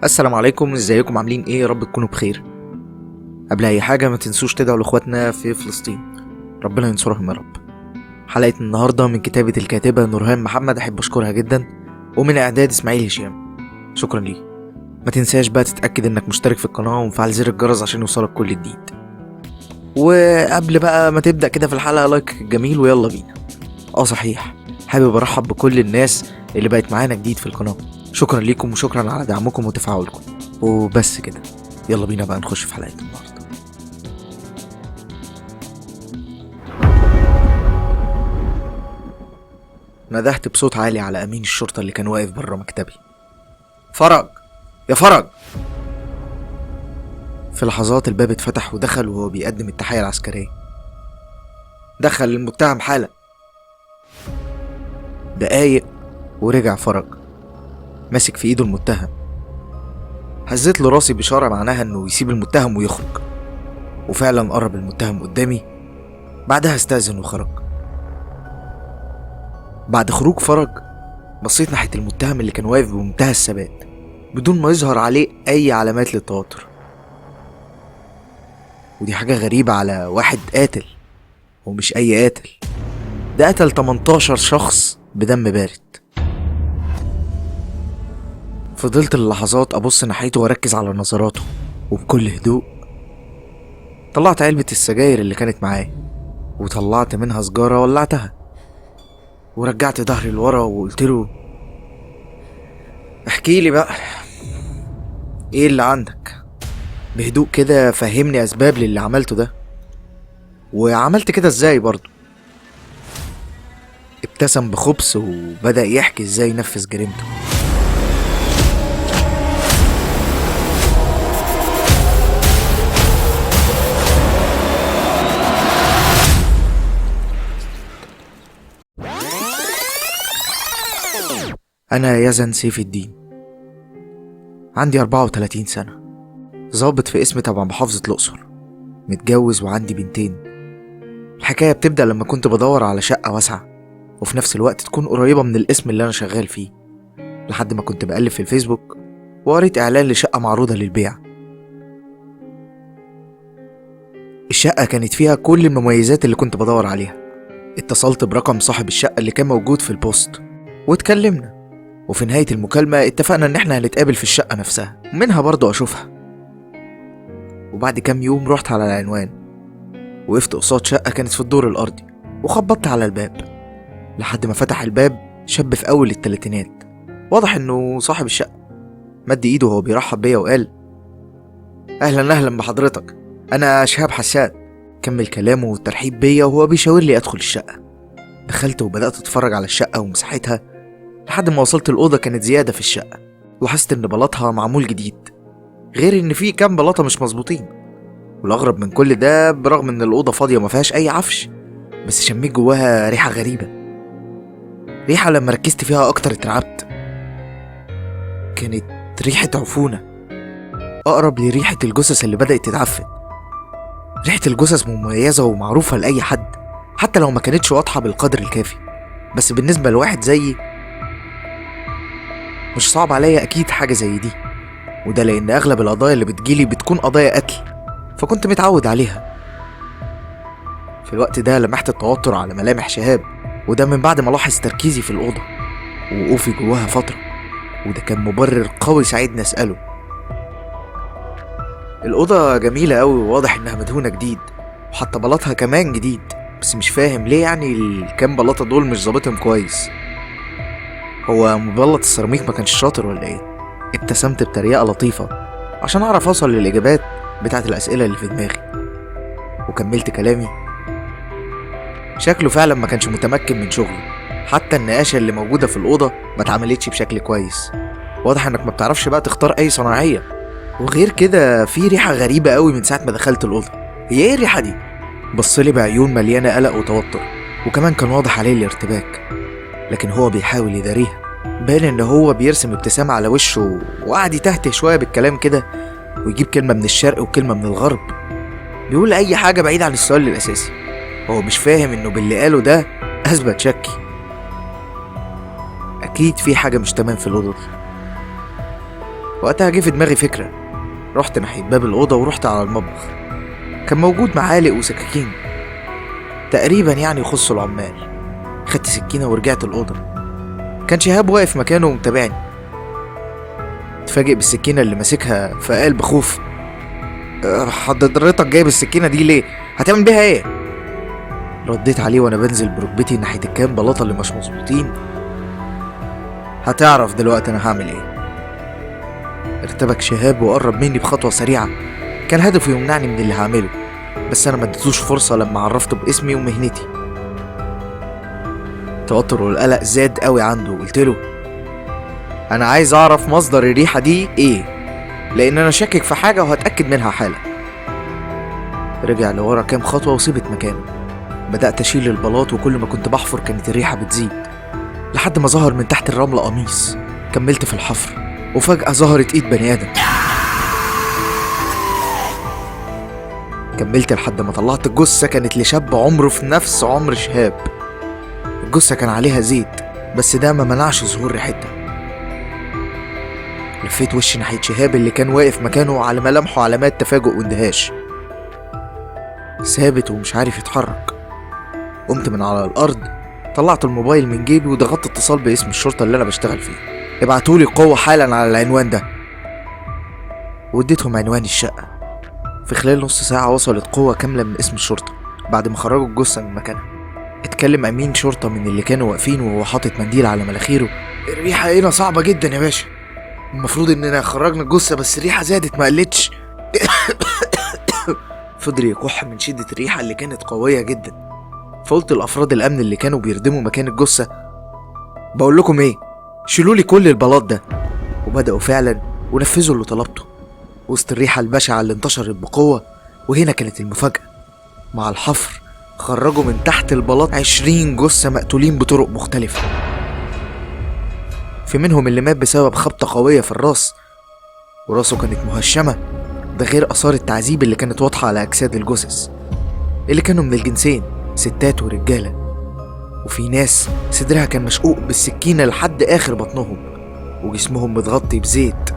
السلام عليكم، ازيكم؟ عاملين ايه؟ يا رب تكونوا بخير. قبل اي حاجه ما تنسوش تدعوا لاخواتنا في فلسطين، ربنا ينصرهم يا رب. حلقه النهارده من كتابه الكاتبه نورهان محمد، احب اشكرها جدا، ومن اعداد اسماعيل هشام، شكرا ليه. ما تنساش بقى تتاكد انك مشترك في القناه ومفعل زر الجرس عشان يوصلك كل جديد. وقبل بقى ما تبدا كده في الحلقه، لايك جميل ويلا بينا. صحيح، حابب ارحب بكل الناس اللي بقت معانا جديد في القناه، شكرا ليكم وشكرا على دعمكم وتفاعلكم. وبس كده، يلا بينا بقى نخش في حلقة النهاردة. ندهت بصوت عالي على أمين الشرطة اللي كان واقف بره مكتبي. فرج، يا فرج! في لحظات الباب اتفتح ودخل وهو بيقدم التحية العسكرية. دخل المتهم حالا. دقايق ورجع فرج ماسك في ايده المتهم. هزيت له راسي بإشارة معناها انه يسيب المتهم ويخرج، وفعلا قرب المتهم قدامي، بعدها استأذن وخرج. بعد خروج فرج بصيت ناحية المتهم اللي كان واقف بمنتهى الثبات بدون ما يظهر عليه أي علامات للتوتر. ودي حاجة غريبة على واحد قاتل، ومش أي قاتل، ده قتل 18 شخص بدم بارد. فضلت اللحظات أبص ناحيته وأركز على نظراته، وبكل هدوء طلعت علبة السجاير اللي كانت معايا وطلعت منها سجارة ولعتها، ورجعت ظهري لورا وقلت له: احكي لي بقى، ايه اللي عندك؟ بهدوء كده فهمني اسباب للي عملته ده، وعملت كده ازاي برضو. ابتسم بخبث وبدأ يحكي ازاي نفذ جريمته. انا يزن سيف الدين، عندي 34 سنة، ضابط في اسم تبع محافظة الأقصر، متجوز وعندي بنتين. الحكاية بتبدأ لما كنت بدور على شقة واسعة وفي نفس الوقت تكون قريبة من الاسم اللي أنا شغال فيه، لحد ما كنت بقلب في الفيسبوك وقريت إعلان لشقة معروضة للبيع. الشقة كانت فيها كل المميزات اللي كنت بدور عليها. اتصلت برقم صاحب الشقة اللي كان موجود في البوست واتكلمنا، وفي نهاية المكالمة اتفقنا ان احنا هنتقابل في الشقة نفسها ومنها برضو اشوفها. وبعد كام يوم رحت على العنوان، وقفت قصاد شقة كانت في الدور الارضي وخبطت على الباب، لحد ما فتح الباب شاب في اول التلاتينات، واضح انه صاحب الشقة. مد ايده وهو بيرحب بيا وقال: اهلا اهلا بحضرتك، انا شهاب حسان. كمل كلامه والترحيب بيا وهو بيشاور لي ادخل الشقة. دخلت وبدأت اتفرج على الشقة ومساحتها، لحد ما وصلت الأوضة كانت زيادة في الشقة. لاحظت إن بلاطها معمول جديد، غير إن في كام بلاطة مش مظبوطين. والأغرب من كل ده، برغم إن الأوضة فاضية ما فيهاش أي عفش، بس شميت جواها ريحة غريبة. ريحة لما ركزت فيها أكتر اترعبت. كانت ريحة عفونة، أقرب لريحة الجثث اللي بدأت تتعفن. ريحة الجثث مميزة ومعروفة لأي حد، حتى لو ما كانتش واضحة بالقدر الكافي، بس بالنسبة لواحد زيي مش صعب عليا أكيد حاجة زي دي. وده لأن أغلب القضايا اللي بتجيلي بتكون قضايا قتل، فكنت متعود عليها. في الوقت ده لمحت التوتر على ملامح شهاب، وده من بعد ما لاحظ تركيزي في الأوضة ووقوفي جواها فترة، وده كان مبرر قوي ساعدني أسأله. الأوضة جميلة أوي وواضح إنها مدهونة جديد، وحتى بلاطها كمان جديد، بس مش فاهم ليه يعني الكام بلاطة دول مش ظابطهم كويس. هو مبلط السيراميك ما كانش شاطر ولا ايه؟ ابتسمت بطريقة لطيفة عشان اعرف اوصل للاجابات بتاعت الاسئلة اللي في دماغي، وكملت كلامي. شكله فعلا ما كانش متمكن من شغله، حتى النقاشة اللي موجودة في الأوضة ما اتعملتش بشكل كويس. واضح انك ما بتعرفش بقى تختار اي صناعية. وغير كده في ريحة غريبة قوي من ساعة ما دخلت الأوضة. هي ايه الريحة دي؟ بصلي بعيون مليانة قلق وتوتر، وكمان كان واضح عليه الارتباك، لكن هو بيحاول يداريها. باين ان هو بيرسم ابتسامة على وشه، وقعد يتهته شوية بالكلام كده، ويجيب كلمة من الشرق وكلمة من الغرب، بيقول اي حاجة بعيد عن السؤال الاساسي. هو مش فاهم انه باللي قاله ده اثبت شكي. اكيد في حاجة مش تمام في الأوضة دي. وقتها جه في دماغي فكرة. رحت ناحية باب الأوضة ورحت على المطبخ. كان موجود معالق وسكاكين تقريبا يعني يخصوا العمال. خدت سكينة ورجعت الأوضة. كان شهاب واقف مكانه ومتابعني. اتفاجئ بالسكينة اللي ماسكها فقال بخوف: حضرتك جايب السكينة دي ليه؟ هتعمل بيها ايه؟ رديت عليه وانا بنزل بركبتي ناحية الكام بلاطة اللي مش مظبوطين: هتعرف دلوقتي انا هعمل ايه. ارتبك شهاب وقرب مني بخطوة سريعة. كان هدفه يمنعني من اللي هعمله، بس انا ما اديتوش فرصة لما عرفته باسمي ومهنتي. التوتر والقلق زاد قوي عنده وقلت له: انا عايز اعرف مصدر الريحة دي ايه، لان انا شاكك في حاجة وهتأكد منها حالا. رجع لورا كام خطوة وثبت مكانه. بدأت اشيل البلاط وكل ما كنت بحفر كانت الريحة بتزيد، لحد ما ظهر من تحت الرمل قميص. كملت في الحفر وفجأة ظهرت ايد بني ادم. كملت لحد ما طلعت الجثة. كانت لشاب عمره في نفس عمر شهاب. الجثة كان عليها زيت، بس ده ما منعش ظهور ريحتها. لفيت وشي ناحية شهاب اللي كان واقف مكانه على ملامحه علامات تفاجؤ واندهاش، ثابت ومش عارف يتحرك. قمت من على الأرض، طلعت الموبايل من جيبي وضغطت اتصال باسم الشرطة اللي أنا بشتغل فيه: ابعتولي قوة حالا على العنوان ده. واديتهم عنوان الشقة. في خلال نص ساعة وصلت قوة كاملة من اسم الشرطة بعد ما خرجوا الجثة من مكانها. اتكلم أمين شرطة من اللي كانوا واقفين وهو حاطط منديل على مناخيره: الريحة هنا صعبة جدا يا باشا، المفروض اننا خرجنا الجثة بس الريحة زادت ما قلتش. فضل يكح من شدة الريحة اللي كانت قوية جدا. فقلت لأفراد الأمن اللي كانوا بيردموا مكان الجثة: بقول لكم ايه، شيلولي كل البلاط ده. وبدأوا فعلا ونفذوا اللي طلبته وسط الريحة البشعة اللي انتشرت بقوة. وهنا كانت المفاجأة: مع الحفر خرجوا من تحت البلاط 20 جثة مقتولين بطرق مختلفة. في منهم اللي مات بسبب خبطة قوية في الراس وراسه كانت مهشمة، ده غير آثار التعذيب اللي كانت واضحة على أجساد الجثث اللي كانوا من الجنسين، ستات ورجالة. وفي ناس صدرها كان مشقوق بالسكينة لحد آخر بطنهم وجسمهم متغطي بزيت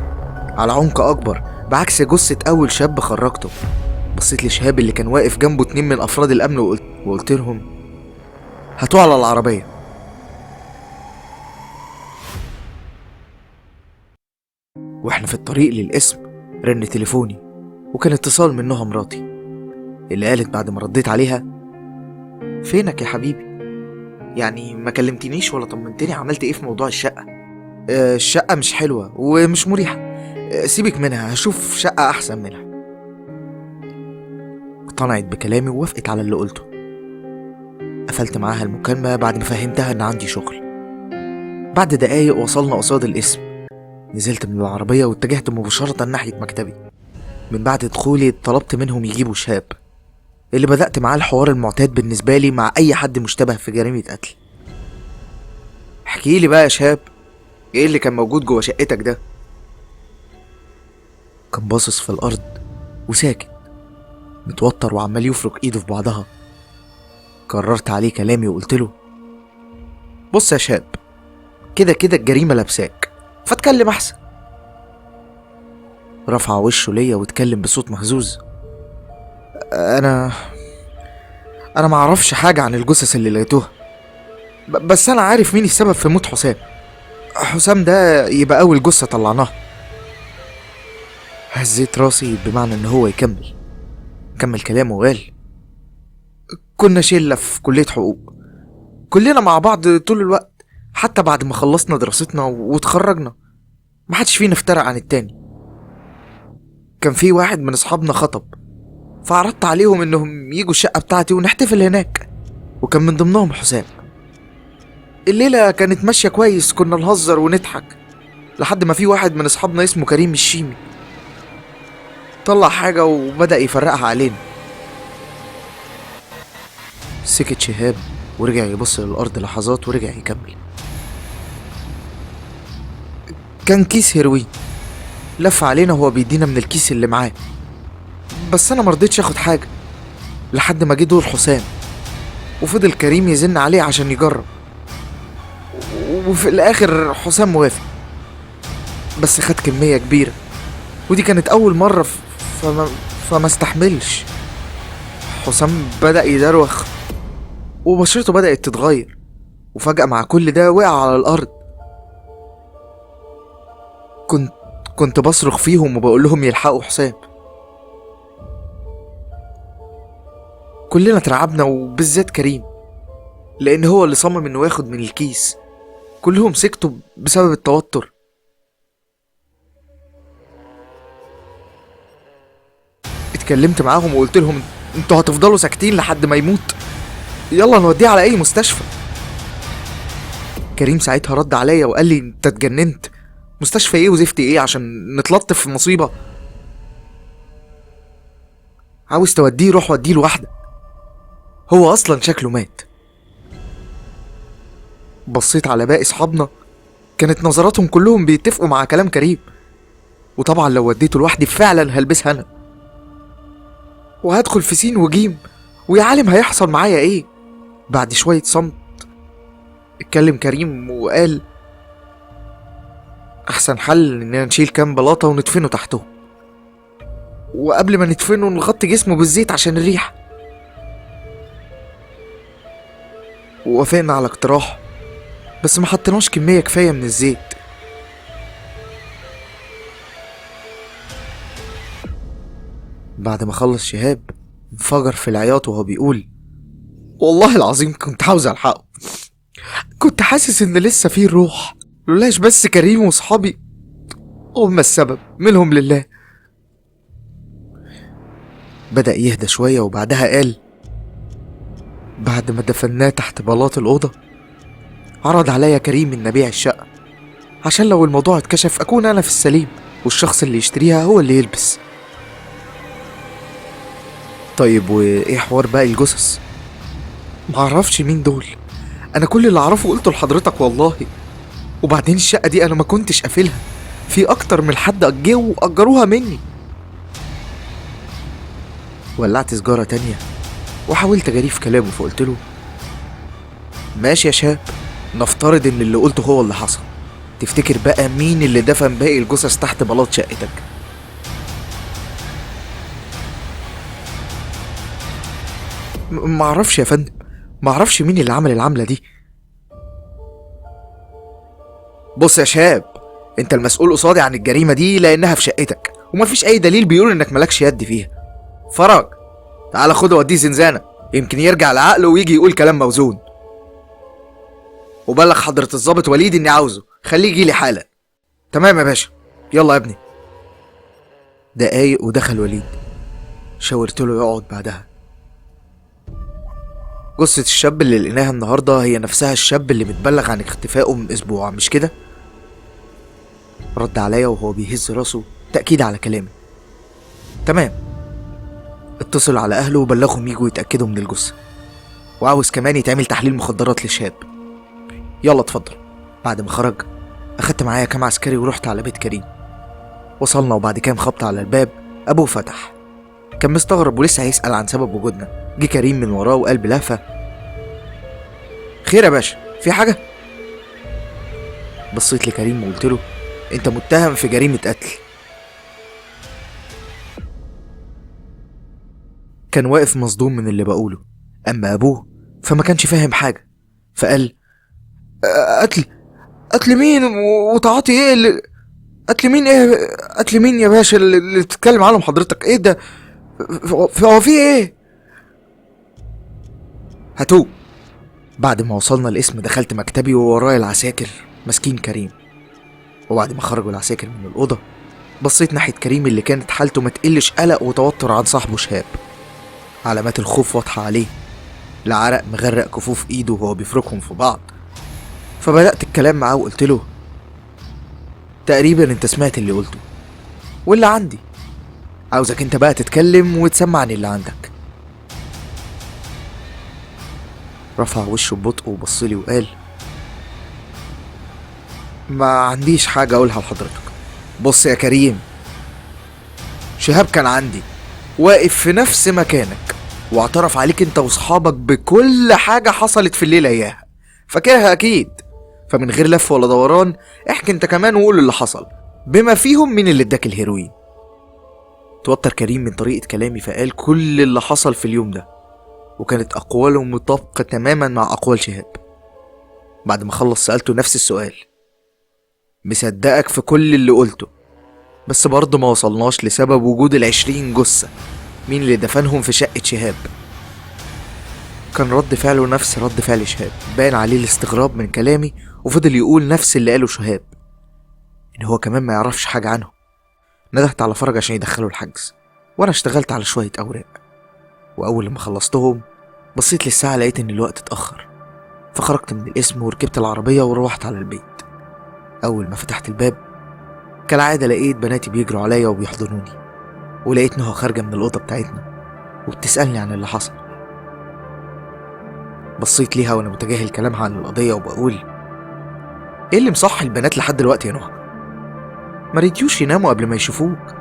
على عمق أكبر، بعكس جثة أول شاب خرجته. بصيت لشهاب اللي كان واقف جنبه 2 من أفراد الأمن وقلت لهم: هاتوا على العربية. واحنا في الطريق للقسم رن تليفوني، وكان اتصال منها مراتي اللي قالت بعد ما رديت عليها: فينك يا حبيبي؟ يعني ما كلمتنيش ولا طمنتني عملت ايه في موضوع الشقة؟ الشقة مش حلوة ومش مريحة، سيبك منها، هشوف شقة احسن منها. اقتنعت بكلامي ووافقت على اللي قلته. قفلت معاها المكالمة بعد ما فهمتها ان عندي شغل. بعد دقايق وصلنا قصاد القسم. نزلت من العربية واتجهت مباشرة ناحية مكتبي. من بعد دخولي طلبت منهم يجيبوا شهاب اللي بدأت معاه الحوار المعتاد بالنسبة لي مع أي حد مشتبه في جريمة قتل. احكيلي بقى يا شهاب، ايه اللي كان موجود جوه شقتك ده؟ كان باصص في الأرض وساكت، متوتر وعمال يفرك ايده في بعضها. كررت عليه كلامي وقلت له: بص يا شاب، كده كده الجريمة لابساك، فاتكلم احسن. رفع وشه ليا واتكلم بصوت مهزوز: انا معرفش حاجة عن الجثث اللي لقيتوها، بس انا عارف مين السبب في موت حسام. حسام ده يبقى اول جثة طلعناها. هزيت راسي بمعنى ان هو كمل كلامه وقال: كنا شلة في كلية حقوق، كلنا مع بعض طول الوقت، حتى بعد ما خلصنا دراستنا واتخرجنا محدش فينا افترق عن التاني. كان في واحد من اصحابنا خطب، فعرضت عليهم انهم يجوا الشقة بتاعتي ونحتفل هناك، وكان من ضمنهم حسام. الليلة كانت ماشية كويس، كنا نهزر ونضحك لحد ما في واحد من اصحابنا اسمه كريم الشيمي طلع حاجة وبدأ يفرقها علينا. سكت شهاب ورجع يبص للأرض لحظات ورجع يكمل: كان كيس هيروين لف علينا وهو بيدينا من الكيس اللي معاه، بس انا مرضيتش اخد حاجة لحد ما جه دور حسام، وفضل كريم يزن عليه عشان يجرب، وفي الاخر حسام موافق. بس خد كمية كبيرة، ودي كانت أول مرة فما استحملش. حسام بدأ يدروخ وبشرته بدأت تتغير، وفجأة مع كل ده وقع على الأرض. كنت بصرخ فيهم وبقول لهم يلحقوا حسام. كلنا اترعبنا وبالذات كريم، لأن هو اللي صمم إنه ياخد من الكيس. كلهم سكتوا بسبب التوتر. اتكلمت معاهم وقلت لهم انتوا هتفضلوا ساكتين لحد ما يموت؟ يلا نوديه على أي مستشفى. كريم ساعتها رد عليا وقال لي انت اتجننت، مستشفى ايه وزفت ايه عشان نتلطف في مصيبة؟ عاوز توديه روح وديه لوحدك، هو اصلا شكله مات. بصيت على باقي صحابنا، كانت نظراتهم كلهم بيتفقوا مع كلام كريم. وطبعا لو وديته لوحدي فعلا هلبسها انا، وهدخل في سين وجيم، ويا عالم هيحصل معايا ايه. بعد شوية صمت اتكلم كريم وقال احسن حل اننا نشيل كام بلاطة وندفنه تحته، وقبل ما ندفنه نغطي جسمه بالزيت عشان الريحة. ووافقنا على اقتراح، بس ما حطيناش كمية كفاية من الزيت. بعد ما خلص شهاب انفجر في العياط وهو بيقول والله العظيم كنت عاوز الحقه، كنت حاسس ان لسه فيه الروح، لولاش بس كريم وصحابي هم السبب، منهم لله. بدأ يهدى شوية وبعدها قال بعد ما دفناه تحت بلاط الأوضة عرض عليا كريم ان ابيع الشقة، عشان لو الموضوع اتكشف اكون انا في السليم والشخص اللي يشتريها هو اللي يلبس. طيب وايه حوار باقي الجثث؟ معرفش مين دول، انا كل اللي اعرفه قلته لحضرتك والله. وبعدين الشقة دي انا ما كنتش قافلها، في اكتر من حد جه واجروها مني. ولعت سجارة تانية وحاولت اجري في كلامه، فقلت له ماشي يا شاب، نفترض ان اللي قلته هو اللي حصل، تفتكر بقى مين اللي دفن باقي الجثث تحت بلاط شقتك؟ معرفش يا فندم، معرفش مين اللي عمل العملة دي. بص يا شاب، انت المسؤول قصادي عن الجريمة دي لانها في شقتك، ومفيش اي دليل بيقول انك ملكش يد فيها. فرج، تعال خده وديه زنزانة، يمكن يرجع لعقله ويجي يقول كلام موزون. وبلغ حضرة الضابط وليد اني عاوزه، خليه يجيلي حالا. تمام يا باشا، يلا يا ابني. دقايق ودخل وليد، شاورت له يقعد بعدها. جثة الشاب اللي لقيناها النهاردة هي نفسها الشاب اللي متبلغ عن اختفائه من اسبوع، مش كده؟ رد عليا وهو بيهز راسه تأكيد على كلامي. تمام، اتصل على اهله وبلغهم يجوا يتأكدوا من الجثة، وعاوز كمان يتعمل تحليل مخدرات للشاب. يلا اتفضل. بعد ما خرج اخدت معايا كام عسكري ورحت على بيت كريم. وصلنا وبعد كام خبط على الباب ابوه فتح، كان مستغرب ولسه هيسأل عن سبب وجودنا. جه كريم من وراه وقال بلهفة خير يا باشا، في حاجة؟ بصيت لكريم وقلت له انت متهم في جريمة قتل. كان واقف مصدوم من اللي بقوله، اما ابوه فما كانش فاهم حاجة، فقال قتل مين وتعاطي ايه قتل مين ايه؟ قتل مين يا باشا اللي بتتكلم عنهم حضرتك؟ ايه ده؟ هو في ايه؟ هاتوه. بعد ما وصلنا القسم دخلت مكتبي وورايا العساكر ماسكين كريم. وبعد ما خرجوا العساكر من الأوضة بصيت ناحية كريم اللي كانت حالته ما تقلش قلق وتوتر عن صاحبه شهاب، علامات الخوف واضحة عليه، العرق مغرق كفوف ايده وهو بيفركهم في بعض. فبدأت الكلام معاه وقلت له تقريبا انت سمعت اللي قلته واللي عندي، عاوزك انت بقى تتكلم وتسمعني اللي عندك. رفع وشه ببطء وبصلي وقال ما عنديش حاجة اقولها لحضرتك. بص يا كريم، شهاب كان عندي واقف في نفس مكانك واعترف عليك انت واصحابك بكل حاجة حصلت في الليلة اياها، فاكرها اكيد. فمن غير لف ولا دوران احكي انت كمان وقول اللي حصل، بما فيهم مين اللي اداك الهيروين. توتر كريم من طريقة كلامي فقال كل اللي حصل في اليوم ده، وكانت أقواله مطابقة تماما مع أقوال شهاب. بعد ما خلص سألته نفس السؤال. مصدقك في كل اللي قلته، بس برضه ما وصلناش لسبب وجود 20 جثة، مين اللي دفنهم في شقة شهاب؟ كان رد فعله نفس رد فعل شهاب، باين عليه الاستغراب من كلامي، وفضل يقول نفس اللي قاله شهاب، إن هو كمان ما يعرفش حاجة عنه. ندهت على فرج عشان يدخله الحجز، وأنا اشتغلت على شوية أوراق، وأول لما خلصتهم بصيت للساعة لقيت إن الوقت اتأخر، فخرجت من القسم وركبت العربية وروحت على البيت. أول ما فتحت الباب كالعادة لقيت بناتي بيجروا عليا وبيحضنوني، ولقيت نهى خارجة من الأوضة بتاعتنا وبتسألني عن اللي حصل. بصيت ليها وأنا متجاهل كلامها عن القضية وبقول إيه اللي مصحي البنات لحد دلوقتي يا نهى؟ ما ريديوش يناموا قبل ما يشوفوك؟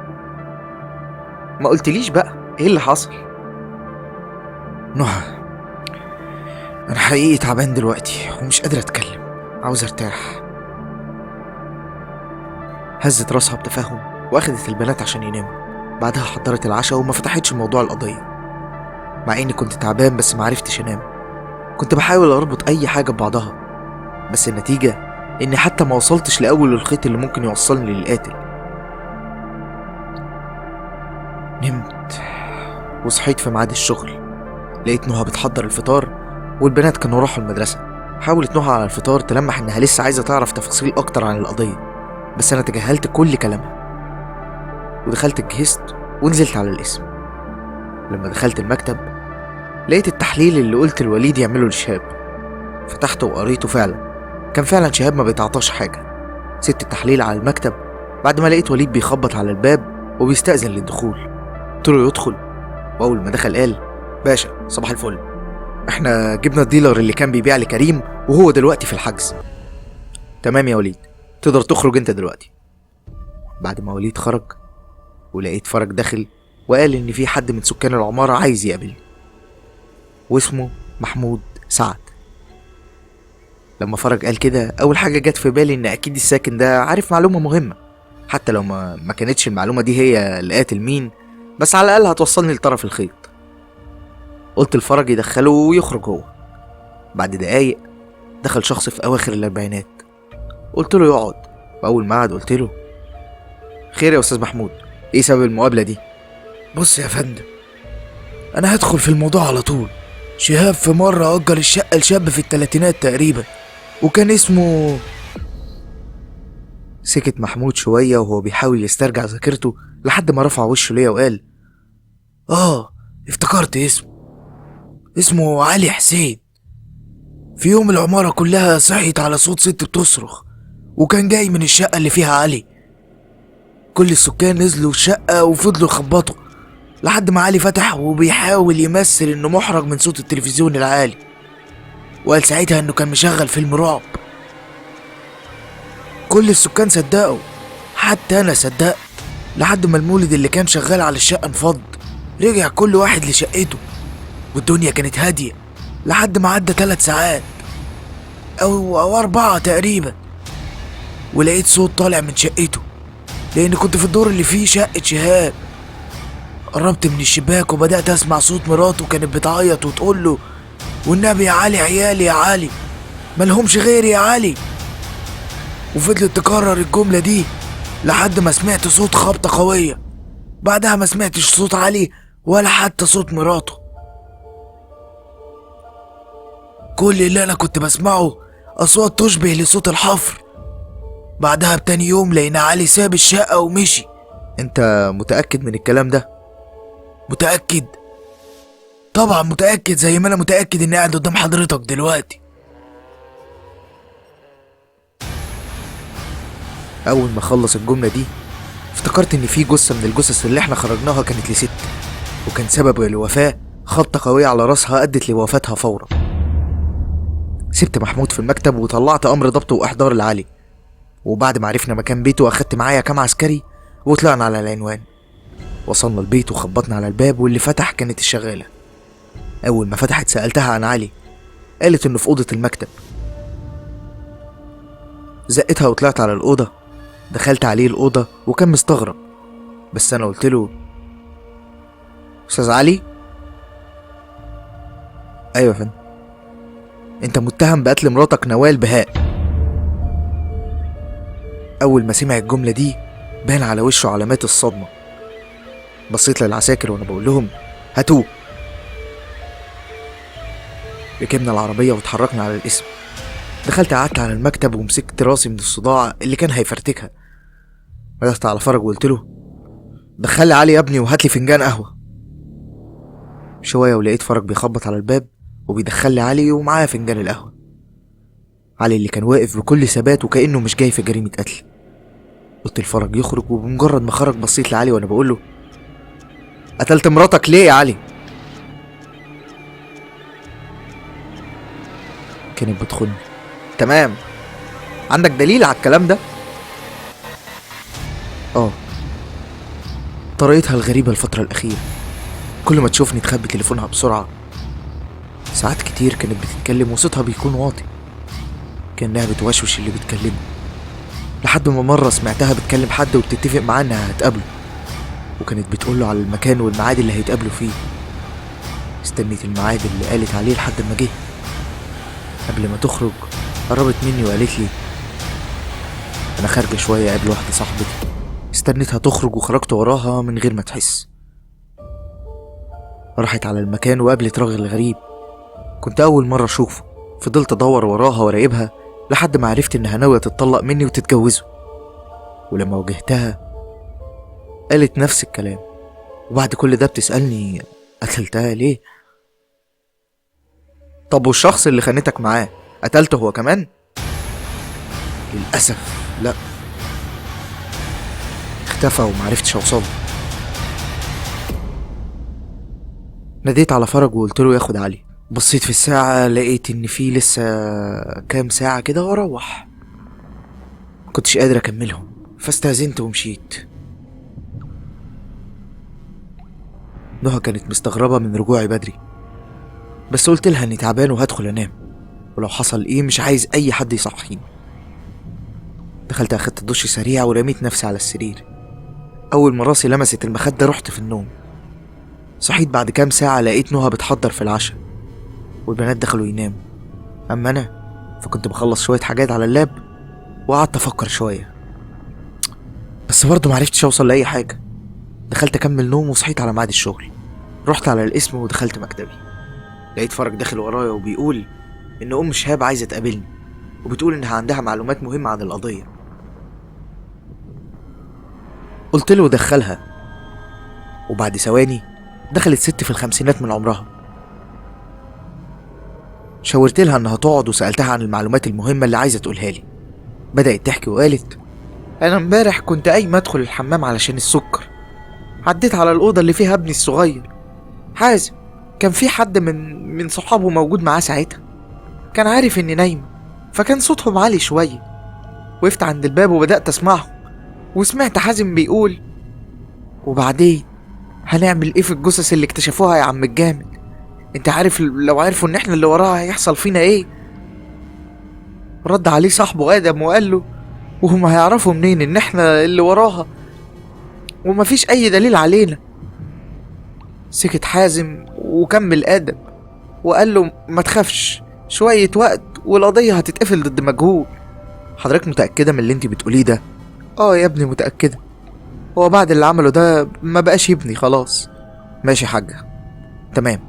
ما قلتليش بقى إيه اللي حصل؟ نهى، أنا حقيقي تعبان دلوقتي ومش قادر أتكلم، عاوز أرتاح. هزت راسها بتفاهم وأخدت البنات عشان يناموا. بعدها حضرت العشاء وما فتحتش موضوع القضية، مع إني كنت تعبان بس معرفتش أنام. كنت بحاول أربط أي حاجة ببعضها، بس النتيجة إني حتى ما وصلتش لأول الخيط اللي ممكن يوصلني للقاتل. نمت وصحيت في ميعاد الشغل، لقيت نهى بتحضر الفطار والبنات كانوا راحوا المدرسة. حاولت نهى على الفطار تلمح إنها لسه عايزة تعرف تفاصيل أكتر عن القضية، بس أنا تجاهلت كل كلامها ودخلت اتجهزت ونزلت على القسم. لما دخلت المكتب لقيت التحليل اللي قلت لوليد يعمله لشهاب، فتحته وقريته. كان فعلا شهاب ما بيتعطاش حاجة. سبت التحليل على المكتب بعد ما لقيت وليد بيخبط على الباب وبيستأذن للدخول. قلت له يدخل، وأول ما دخل قال باشا صباح الفل، احنا جبنا الديلر اللي كان بيبيع لكريم وهو دلوقتي في الحجز. تمام يا وليد، تقدر تخرج انت دلوقتي. بعد ما وليد خرج ولقيت فرج داخل وقال ان في حد من سكان العمارة عايز يقابلني واسمه محمود سعد. لما فرج قال كده اول حاجة جت في بالي ان اكيد الساكن ده عارف معلومة مهمة، حتى لو ما كانتش المعلومة دي هي القاتل مين، بس على الاقل هتوصلني لطرف الخيط. قلت لفرج يدخله ويخرج هو. بعد دقايق دخل شخص في اواخر الاربعينات، قلت له يقعد، واول ما قعد قلت له خير يا استاذ محمود، ايه سبب المقابلة دي؟ بص يا فندم، انا هدخل في الموضوع على طول. شهاب في مرة اجر الشقة لشاب في الثلاثينات تقريبا وكان اسمه. سكت محمود شوية وهو بيحاول يسترجع ذاكرته لحد ما رفع وشه ليا وقال افتكرت اسمه علي حسين. في يوم العمارة كلها صحيت على صوت ست بتصرخ، وكان جاي من الشقة اللي فيها علي. كل السكان نزلوا الشقة وفضلوا يخبطوا لحد ما علي فتح وبيحاول يمثل انه محرج من صوت التلفزيون العالي، وقال ساعتها انه كان مشغل فيلم رعب. كل السكان صدقوا، حتى انا صدقت، لحد ما المولد اللي كان شغال على الشقة انفض. رجع كل واحد لشقته والدنيا كانت هادية لحد ما عدى 3 ساعات او 4 تقريبا، ولقيت صوت طالع من شقته لان كنت في الدور اللي فيه شقة شهاب. قربت من الشباك وبدأت اسمع صوت مراته كانت بتعيط وتقول له والنبي يا علي عيالي يا علي ملهمش غيري يا علي، وفضلت تكرر الجملة دي لحد ما سمعت صوت خبطة قوية. بعدها ما سمعتش صوت علي ولا حتى صوت مراته. كل اللي انا كنت بسمعه اصوات تشبه لصوت الحفر. بعدها بتاني يوم لقينا علي ساب الشقة ومشي. انت متأكد من الكلام ده؟ متأكد طبعا متأكد، زي ما انا متأكد اني قاعد قدام حضرتك دلوقتي. اول ما خلص الجملة دي افتكرت ان في جثة من الجثث اللي احنا خرجناها كانت لست، وكان سبب الوفاة خبطة قوية على راسها ادت لوفاتها فورا. سبت محمود في المكتب وطلعت امر ضبط واحضار لعلي، وبعد ما عرفنا مكان بيته اخدت معايا كام عسكري وطلعنا على العنوان. وصلنا البيت وخبطنا على الباب واللي فتح كانت الشغالة. اول ما فتحت سألتها عن علي، قالت انه في اوضة المكتب. زقتها وطلعت على الاوضة دخلت عليه الأوضة وكان مستغرب، بس أنا قلت له: أستاذ علي؟ أيوة يا فندم. أنت متهم بقتل مراتك نوال بهاء. أول ما سمع الجملة دي بان على وشه علامات الصدمة. بصيت للعساكر وأنا بقول لهم: هاتوه. ركبنا العربية واتحركنا على القسم. دخلت قعدت على المكتب ومسكت راسي من الصداع اللي كان هيفرتكها. بدأت على فرج وقلت له: دخلي علي يا ابني وهاتلي فنجان قهوة. شوية ولقيت فرج بيخبط على الباب وبيدخلي علي ومعاه فنجان القهوة. علي اللي كان واقف بكل ثبات وكأنه مش جاي في جريمة قتل. قلت لفرج يخرج، وبمجرد ما خرج بصيت لعلي وانا بقول له: قتلت مراتك ليه يا علي؟ كانت بتخن. تمام، عندك دليل على الكلام ده؟ طريقتها الغريبة الفترة الأخيرة، كل ما تشوفني تخبي تليفونها بسرعة. ساعات كتير كانت بتتكلم وصوتها بيكون واطي، كأنها بتوشوش اللي بتكلمه، لحد ما مرة سمعتها بتكلم حد وبتتفق معاه انها هتقابله، وكانت بتقوله على المكان والميعاد اللي هيتقابلوا فيه. استنيت الميعاد اللي قالت عليه لحد ما جه. قبل ما تخرج قربت مني وقالت لي: انا خارجة شوية قبل واحدة صاحبتي. استنيتها تخرج وخرجت وراها من غير ما تحس. راحت على المكان وقابلت راجل غريب كنت أول مرة أشوفه. فضلت أدور وراها وراقبها لحد ما عرفت إنها ناوية تتطلق مني وتتجوزه. ولما واجهتها قالت نفس الكلام، وبعد كل ده بتسألني: قتلتها ليه؟ طب والشخص اللي خانتك معاه قتلته هو كمان؟ للأسف لا، اختفى ومعرفتش أوصله. ناديت على فرج وقلت له ياخد علي. بصيت في الساعة لقيت إن في لسه كام ساعة كده وأروح. مكنتش قادر أكملهم فاستأذنت ومشيت. نهى كانت مستغربة من رجوعي بدري، بس قلت لها إني تعبان وهدخل أنام، ولو حصل إيه مش عايز أي حد يصحيني. دخلت أخدت دش سريع ورميت نفسي على السرير. أول ما راسي لمست المخدة رحت في النوم. صحيت بعد كام ساعة لقيت نهى بتحضر في العشاء والبنات دخلوا يناموا، أما أنا فكنت بخلص شوية حاجات على اللاب وقعدت أفكر شوية، بس برضه معرفتش أوصل لأي حاجة. دخلت أكمل نوم وصحيت على ميعاد الشغل. رحت على القسم ودخلت مكتبي. لقيت فرج داخل ورايا وبيقول إن أم شهاب عايزة تقابلني، وبتقول إنها عندها معلومات مهمة عن القضية. قلت له دخلها، وبعد ثواني دخلت ست في الخمسينات من عمرها. شاورت لها انها تقعد وسألتها عن المعلومات المهمة اللي عايزة تقولها لي. بدأت تحكي وقالت: انا امبارح كنت قايمة ادخل الحمام علشان السكر، عديت على الأوضة اللي فيها ابني الصغير حازم. كان في حد من صحابه موجود معاه ساعتها، كان عارف اني نايمة فكان صوتهم عالي شوية. وقفت عند الباب وبدأت اسمعهم، وسمعت حازم بيقول: وبعدين هنعمل ايه في الجثث اللي اكتشفوها يا عم الجامد؟ انت عارف لو عرفوا ان احنا اللي وراها هيحصل فينا ايه؟ رد عليه صاحبه ادم وقال له: وهم هيعرفوا منين ان احنا اللي وراها ومفيش اي دليل علينا؟ سكت حازم وكمل ادم وقال له: ما تخافش، شوية وقت والقضية هتتقفل ضد مجهول. حضرتك متأكدة من اللي انت بتقوليه ده؟ يا ابني متأكدة، هو بعد اللي عمله ده ما بقاش يبني خلاص. ماشي حاجة، تمام،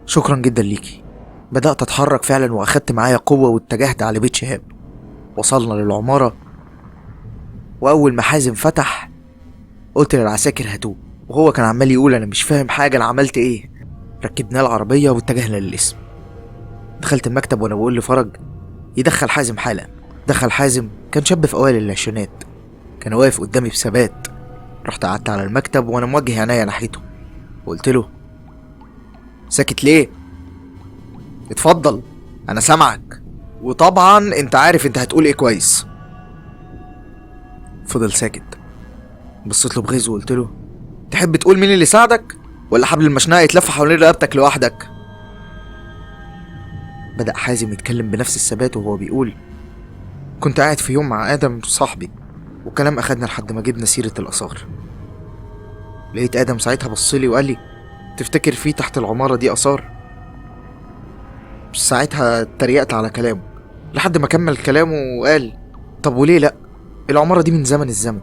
شكرا جدا ليكي. بدأت أتحرك فعلا وأخدت معايا قوة واتجهت على بيت شهاب. وصلنا للعمارة، وأول ما حازم فتح قلت للعساكر هاتوه، وهو كان عمال يقول أنا مش فاهم حاجة أنا عملت إيه. ركبنا العربية واتجهنا للقسم. دخلت المكتب وأنا بقول لفرج يدخل حازم حالا. دخل حازم، كان شاب في أوائل العشرينات، كان واقف قدامي بثبات. رحت قعدت على المكتب وأنا موجه عينيا ناحيته وقلت له: ساكت ليه؟ اتفضل انا سامعك، وطبعا انت عارف انت هتقول ايه كويس. فضل ساكت. بصيت له بغيظ وقلت له: تحب تقول مين اللي ساعدك ولا حبل المشنقه يتلف حوالين رقبتك لوحدك؟ بدأ حازم يتكلم بنفس الثبات وهو بيقول: كنت قاعد في يوم مع ادم صاحبي، وكلام أخدنا لحد ما جبنا سيرة الآثار. لقيت آدم ساعتها بصلي وقال لي: تفتكر في تحت العمارة دي آثار؟ ساعتها اتريقت على كلامه لحد ما كمل كلامه وقال: طب وليه لأ؟ العمارة دي من زمن الزمن،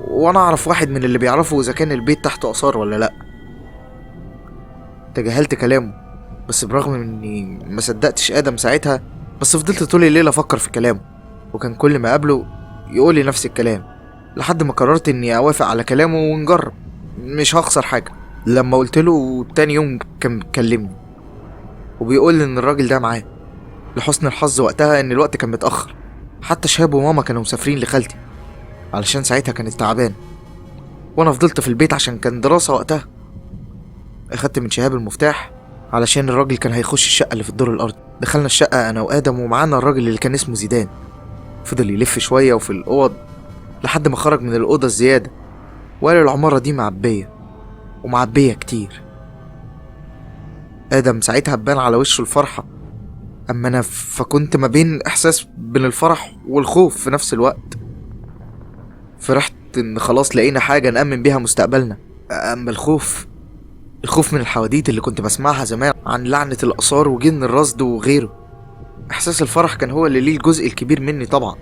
وأنا أعرف واحد من اللي بيعرفوا إذا كان البيت تحته آثار ولا لأ. تجاهلت كلامه، بس برغم إني ما صدقتش آدم ساعتها، بس فضلت طول الليل أفكر في كلامه، وكان كل ما أقابله يقول لي نفس الكلام، لحد ما قررت إني أوافق على كلامه ونجرب، مش هخسر حاجة. لما قلت له تاني يوم كان بيكلمني وبيقول لي إن الراجل ده معاه. لحسن الحظ وقتها إن الوقت كان متأخر، حتى شهاب وماما كانوا مسافرين لخالتي علشان ساعتها كانت تعبان، وأنا فضلت في البيت عشان كان دراسة وقتها. أخدت من شهاب المفتاح علشان الراجل كان هيخش الشقة اللي في الدور الأرضي. دخلنا الشقة أنا وآدم ومعانا الراجل اللي كان اسمه زيدان. فضل يلف شوية وفي الأوض لحد ما خرج من الأوضة الزيادة وقال: العمارة دي معبية ومعبية كتير. آدم ساعتها بان على وشه الفرحة، أما أنا فكنت ما بين إحساس بين الفرح والخوف في نفس الوقت. فرحت إن خلاص لقينا حاجة نأمن بيها مستقبلنا، أما الخوف من الحواديت اللي كنت بسمعها زمان عن لعنة الآثار وجن الرصد وغيره. إحساس الفرح كان هو اللي ليه الجزء الكبير مني طبعا.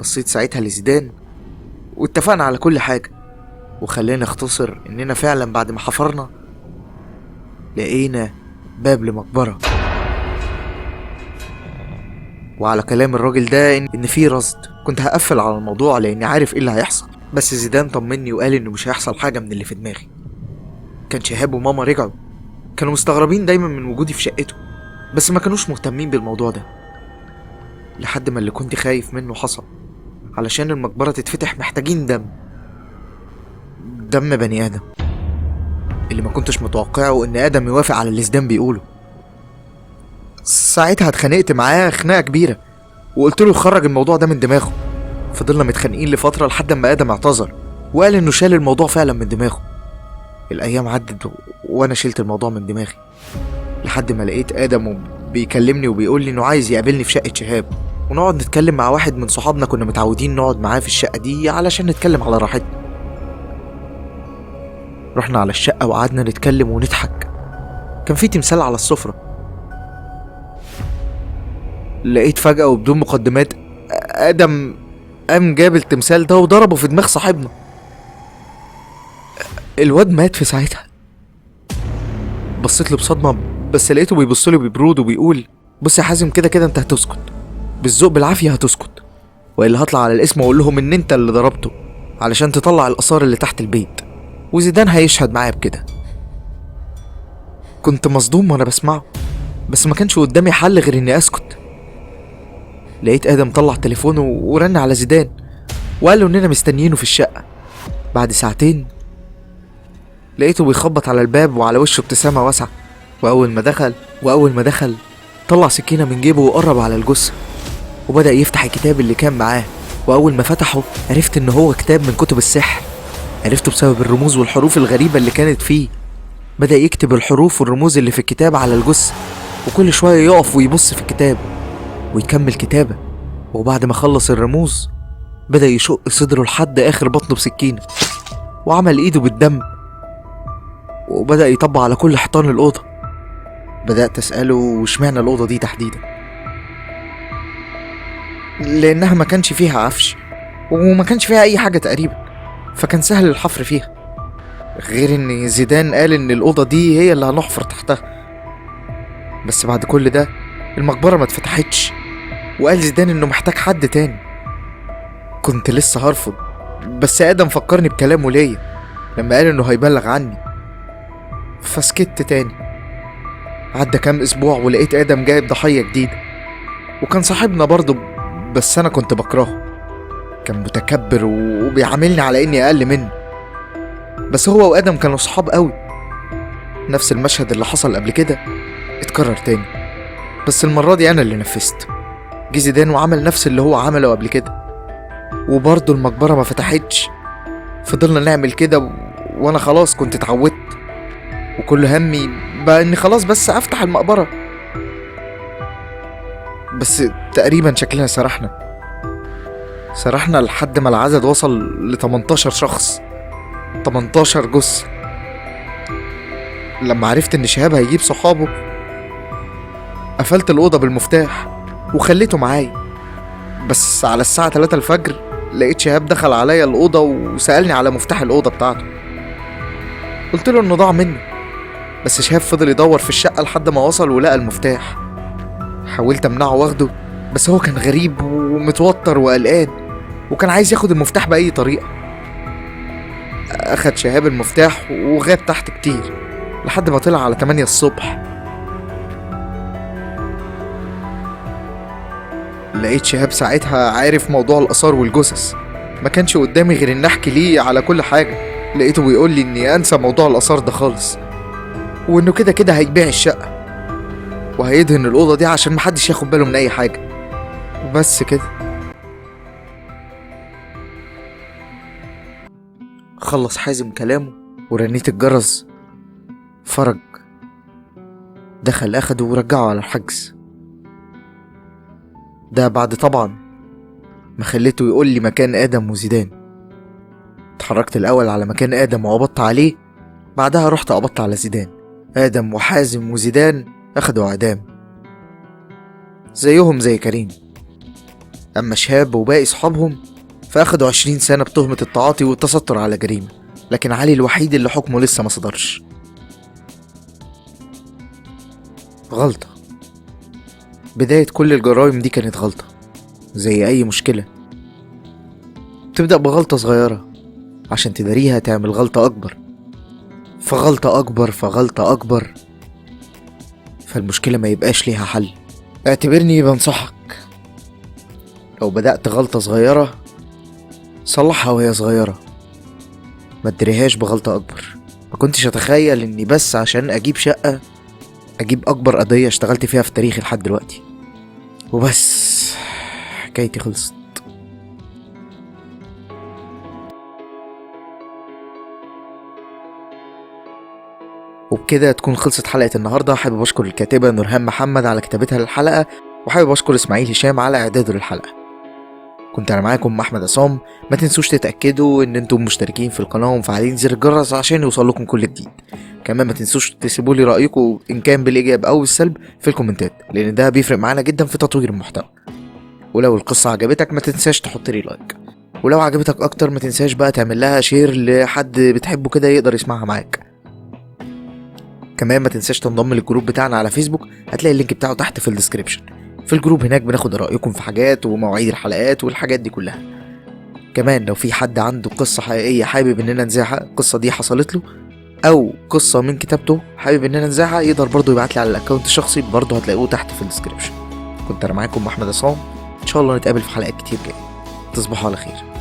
بصيت ساعتها لزيدان واتفقنا على كل حاجة، وخلينا اختصر إننا فعلا بعد ما حفرنا لقينا باب لمقبرة. وعلى كلام الراجل ده إن في رصد، كنت هقفل على الموضوع لأني عارف إيه اللي هيحصل، بس زيدان طمني وقال إنه مش هيحصل حاجة من اللي في دماغي. كان شهاب وماما رجعوا، كانوا مستغربين دايما من وجودي في شقته، بس ما كانوش مهتمين بالموضوع ده، لحد ما اللي كنت خايف منه حصل. علشان المقبرة تتفتح محتاجين دم بني آدم، اللي ما كنتش متوقعه إن آدم يوافق على اللي زيدان بيقوله. ساعتها اتخانقت معاه خناقة كبيرة وقلت له يخرج الموضوع ده من دماغه. فضلنا متخانقين لفترة لحد ما آدم اعتذر وقال إنه شال الموضوع فعلا من دماغه. الأيام عدت وأنا شلت الموضوع من دماغي، لحد ما لقيت آدم بيكلمني وبيقول لي إنه عايز يقابلني في شقة شهاب ونقعد نتكلم مع واحد من صحابنا كنا متعودين نقعد معاه في الشقة دي علشان نتكلم على راحتنا. رحنا على الشقة وقعدنا نتكلم ونضحك. كان في تمثال على السفرة. لقيت فجأة وبدون مقدمات آدم قام جاب التمثال ده وضربه في دماغ صاحبنا. الواد مات في ساعتها. بصيت له بصدمة، بس لقيته بيبصلي ببرود وبيقول: بص يا حازم، كده كده انت هتسكت بالذوق بالعافية، هتسكت وإلا هطلع على الاسم واقول لهم ان انت اللي ضربته علشان تطلع الآثار اللي تحت البيت، وزيدان هيشهد معايا بكده. كنت مصدوم وانا بسمعه، بس ما كانش قدامي حل غير اني اسكت. لقيت آدم طلع تليفونه ورن على زيدان وقال له اننا مستنيينه في الشقة. بعد ساعتين لقيته بيخبط على الباب وعلى وشه ابتسامة واسعة، وأول ما دخل طلع سكينة من جيبه وقرب على الجثة وبدأ يفتح الكتاب اللي كان معاه. وأول ما فتحه عرفت إن هو كتاب من كتب السحر. عرفته بسبب الرموز والحروف الغريبة اللي كانت فيه. بدأ يكتب الحروف والرموز اللي في الكتاب على الجثة، وكل شوية يقف ويبص في الكتاب ويكمل كتابة. وبعد ما خلص الرموز بدأ يشق صدره لحد آخر بطنه بسكينة، وعمل إيده بالدم وبدأ يطبع على كل حيطان الأوضة. بدأت أسأله وشمعنى الأوضة دي تحديدا، لأنها ما كانش فيها عفش وما كانش فيها أي حاجة تقريبا، فكان سهل الحفر فيها، غير إن زيدان قال إن الأوضة دي هي اللي هنحفر تحتها. بس بعد كل ده المقبرة ما اتفتحتش، وقال زيدان إنه محتاج حد تاني. كنت لسه هرفض، بس آدم فكرني بكلامه ليا لما قال إنه هيبلغ عني، فسكت تاني. عدى كام اسبوع ولقيت آدم جايب ضحية جديدة، وكان صاحبنا برضه، بس انا كنت بكرهه. كان متكبر وبيعاملني على اني اقل منه، بس هو وآدم كانوا صحاب قوي. نفس المشهد اللي حصل قبل كده اتكرر تاني، بس المرة دي انا اللي نفذت. جه زيدان وعمل نفس اللي هو عمله قبل كده، وبرضه المقبرة ما فتحتش. فضلنا نعمل كده وانا خلاص كنت اتعودت، وكل همي بقى اني خلاص بس افتح المقبرة. بس تقريبا شكلنا سرحنا. سرحنا لحد ما العدد وصل ل 18 شخص، 18 جثة. لما عرفت ان شهاب هيجيب صحابه قفلت الأوضة بالمفتاح وخليته معايا. بس على الساعة 3 الفجر لقيت شهاب دخل عليا الأوضة وسألني على مفتاح الأوضة بتاعته. قلت له انه ضاع مني، بس شهاب فضل يدور في الشقة لحد ما وصل ولقى المفتاح. حاولت امنعه واخده، بس هو كان غريب ومتوتر وقلقان وكان عايز ياخد المفتاح بأي طريقة. أخد شهاب المفتاح وغاب تحت كتير لحد ما طلع على 8 الصبح. لقيت شهاب ساعتها عارف موضوع الآثار والجثث، ما كانش قدامي غير إن أحكي ليه على كل حاجة. لقيته بيقول لي إني أنسى موضوع الآثار ده خالص، وإنه كده كده هيبيع الشقة وهيدهن الأوضة دي عشان محدش ياخد باله من أي حاجة، وبس كده. خلص حازم كلامه ورنيت الجرس. فرج دخل أخده ورجعه على الحجز. ده بعد طبعا ما خليته يقول لي مكان آدم وزيدان. اتحركت الأول على مكان آدم وقبضت عليه، بعدها رحت قبضت على زيدان. آدم وحازم وزيدان أخدوا إعدام زيهم زي كريم. أما شهاب وباقي صحابهم فأخدوا 20 سنة بتهمة التعاطي والتستر على جريمة، لكن علي الوحيد اللي حكمه لسه ما صدرش. غلطة. بداية كل الجرائم دي كانت غلطة، زي أي مشكلة تبدأ بغلطة صغيرة عشان تداريها تعمل غلطة أكبر، فغلطة أكبر فغلطة أكبر، فالمشكلة ما يبقاش ليها حل. اعتبرني بنصحك، لو بدأت غلطة صغيرة صلحها وهي صغيرة، ما تدريهاش بغلطة أكبر. ما كنتش أتخيل إني بس عشان أجيب شقة أجيب أكبر قضية اشتغلت فيها في تاريخي لحد دلوقتي. وبس، حكايتي خلصت. وبكده تكون خلصت حلقة النهاردة. حابب أشكر الكاتبة نورهان محمد على كتابتها للحلقة، وحابب أشكر إسماعيل هشام على إعداده للحلقة. كنت أنا معاكم أحمد عصام. ما تنسوش تتأكدوا إن أنتم مشتركين في القناة ومفعلين زر الجرس عشان يوصل لكم كل جديد. كمان ما تنسوش تسيبوا لي رأيكم إن كان بالإيجاب أو بالسلب في الكومنتات، لأن ده بيفرق معانا جدا في تطوير المحتوى. ولو القصة عجبتك ما تنساش تحط لي لايك، ولو عجبتك أكتر ما تنساش بقى تعمل لها شير لحد بتحبه كده يقدر يسمعها معاك. كمان ما تنساش تنضم للجروب بتاعنا على فيسبوك، هتلاقي اللينك بتاعه تحت في الديسكريبشن. في الجروب هناك بناخد رأيكم في حاجات ومواعيد الحلقات والحاجات دي كلها. كمان لو في حد عنده قصة حقيقية حابب اننا نذاعها، القصة دي حصلت له او قصة من كتابته حابب اننا نذاعها، يقدر برضو يبعتلي على الاكونت الشخصي، برضو هتلاقوه تحت في الديسكريبشن. كنت انا معاكم احمد عصام، ان شاء الله نتقابل في حلقات كتير جاية. تصبحوا على خير.